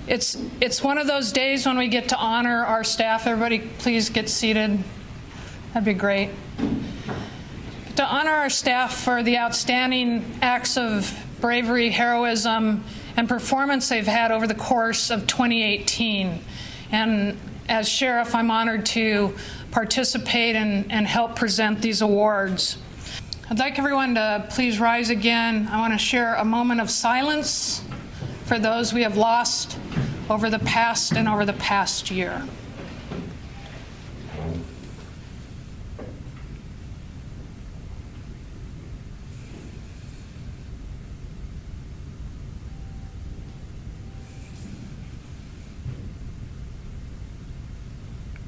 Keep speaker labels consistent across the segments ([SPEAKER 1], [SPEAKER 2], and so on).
[SPEAKER 1] It's one of those days when we get to honor our staff. Everybody please get seated. That'd be great. To honor our staff for the outstanding acts of bravery, heroism, and performance they've had over the course of 2018. And as sheriff, I'm honored to participate and help present these awards. I'd like everyone to please rise again. I want to share a moment of silence for those we have lost over the past year.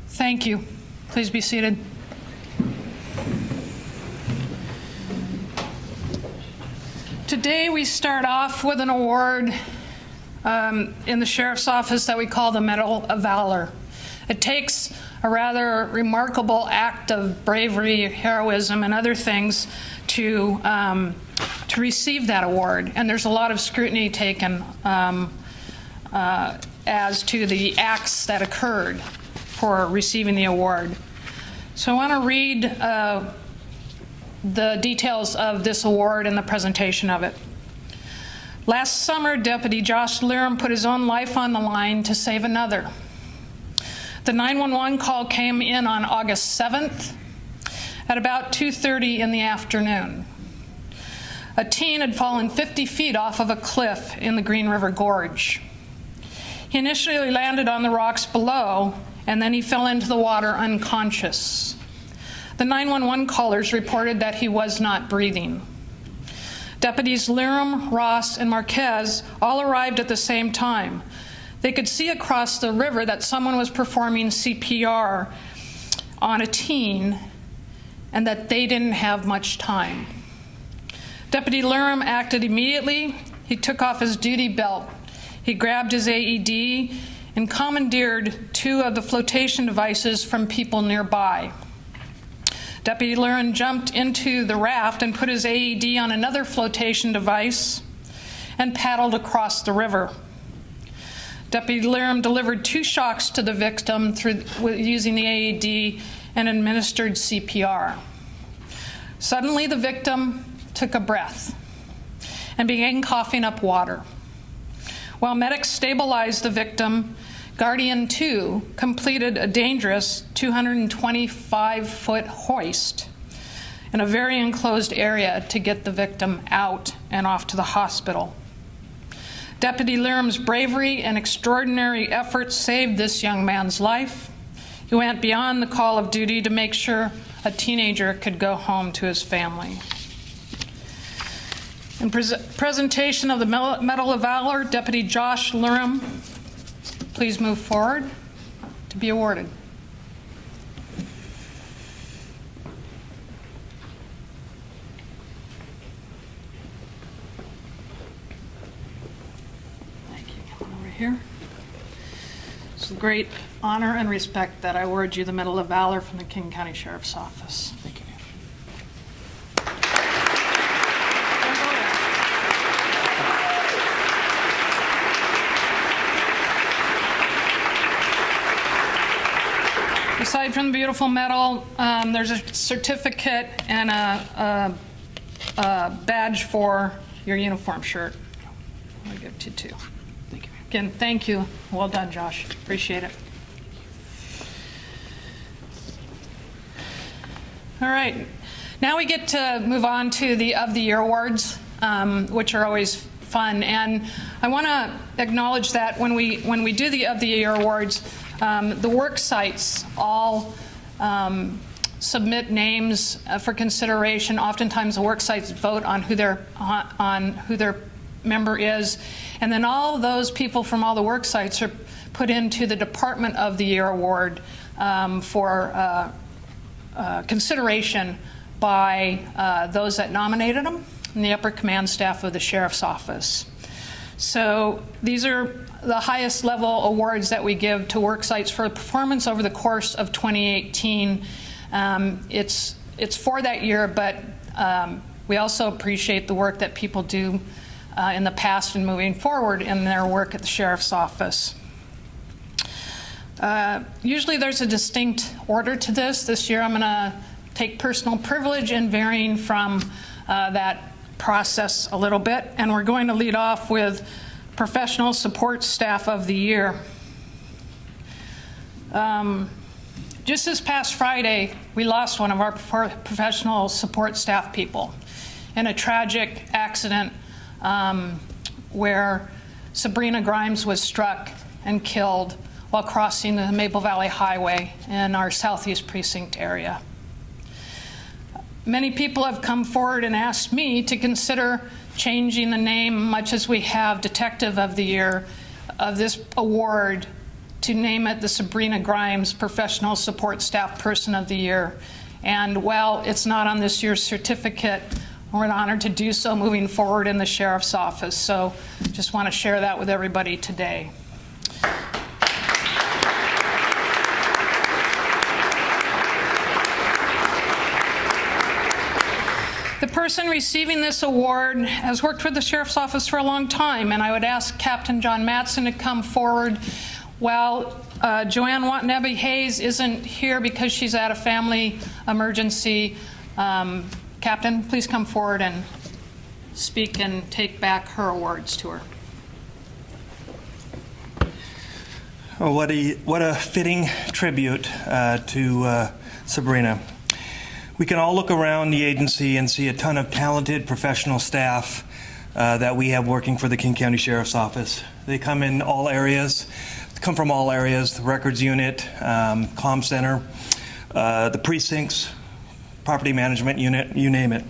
[SPEAKER 1] Thank you. Please be seated. Today we start off with an award in the Sheriff's Office that we call the Medal of Valor. It takes a rather remarkable act of bravery, heroism, and other things to receive that award. And there's a lot of scrutiny taken as to the acts that occurred for receiving the award. So I want to read the details of this award and the presentation of it. Last summer, Deputy Josh Lirum put his own life on the line to save another. The 911 call came in on August 7th at about 2:30 in the afternoon. A teen had fallen 50 feet off of a cliff in the Green River Gorge. He initially landed on the rocks below, and then he fell into the water unconscious. The 911 callers reported that he was not breathing. Deputies Lirum, Ross, and Marquez all arrived at the same time. They could see across the river that someone was performing CPR on a teen and that they didn't have much time. Deputy Lirum acted immediately. He took off his duty belt. He grabbed his AED and commandeered 2 of the flotation devices from people nearby. Deputy Lirum jumped into the raft and put his AED on another flotation device and paddled across the river. Deputy Lirum delivered 2 shocks to the victim using the AED and administered CPR. Suddenly, the victim took a breath and began coughing up water. While medics stabilized the victim, Guardian 2 completed a dangerous 225-foot hoist in a very enclosed area to get the victim out and off to the hospital. Deputy Lirum's bravery and extraordinary efforts saved this young man's life. He went beyond the call of duty to make sure a teenager could go home to his family. In presentation of the Medal of Valor, Deputy Josh Lirum, please move forward to be awarded. Thank you. Come on over here. It's a great honor and respect that I award you the Medal of Valor from the King County Sheriff's Office. Thank you. Aside from the beautiful medal, there's a certificate and a badge for your uniform shirt. I'll give it to you too. Thank you. Again, thank you. Well done, Josh. Appreciate it. All right. Now we get to move on to the Of the Year awards, which are always fun. And I want to acknowledge that when we do the Of the Year awards, the work sites all submit names for consideration. Oftentimes, the work sites vote on who their member is, and then all those people from all the work sites are put into the Department of the Year award for consideration by those that nominated them and the upper command staff of the Sheriff's Office. So these are the highest level awards that we give to work sites for performance over the course of 2018. It's for that year, but we also appreciate the work that people do in the past and moving forward in their work at the Sheriff's Office. Usually there's a distinct order to this. This year I'm going to take personal privilege in varying from that process a little bit, and we're going to lead off with Professional Support Staff of the Year. Just this past Friday, we lost one of our professional support staff people in a tragic accident where Sabrina Grimes was struck and killed while crossing the Maple Valley Highway in our Southeast Precinct area. Many people have come forward and asked me to consider changing the name, much as we have Detective of the Year, of this award to name it the Sabrina Grimes Professional Support Staff Person of the Year. And while it's not on this year's certificate, we're honored to do so moving forward in the Sheriff's Office. So just want to share that with everybody today. The person receiving this award has worked with the Sheriff's Office for a long time, and I would ask Captain John Matson to come forward. While Joanne Watanabe-Hayes isn't here because she's at a family emergency, Captain, please come forward and speak and take back her awards to her.
[SPEAKER 2] Oh, what a fitting tribute to Sabrina. We can all look around the agency and see a ton of talented professional staff that we have working for the King County Sheriff's Office. They come in all areas, come from all areas, the records unit, comm center, the precincts, property management unit, you name it.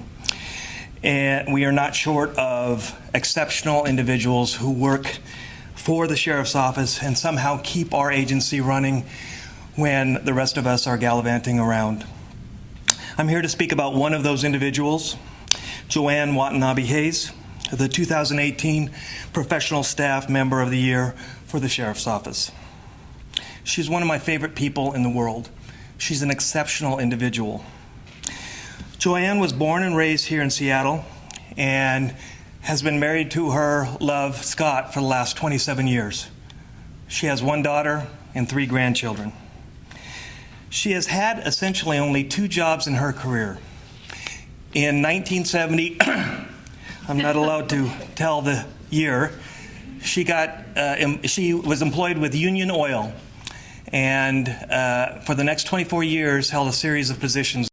[SPEAKER 2] And we are not short of exceptional individuals who work for the Sheriff's Office and somehow keep our agency running when the rest of us are gallivanting around. I'm here to speak about one of those individuals, Joanne Watanabe-Hayes, the 2018 Professional Staff Member of the Year for the Sheriff's Office. She's one of my favorite people in the world. She's an exceptional individual. Joanne was born and raised here in Seattle and has been married to her love, Scott, for the last 27 years. She has one daughter and 3 grandchildren. She has had essentially only 2 jobs in her career. In 1970, I'm not allowed to tell the year, she was employed with Union Oil, and for the next 24 years held a series of positions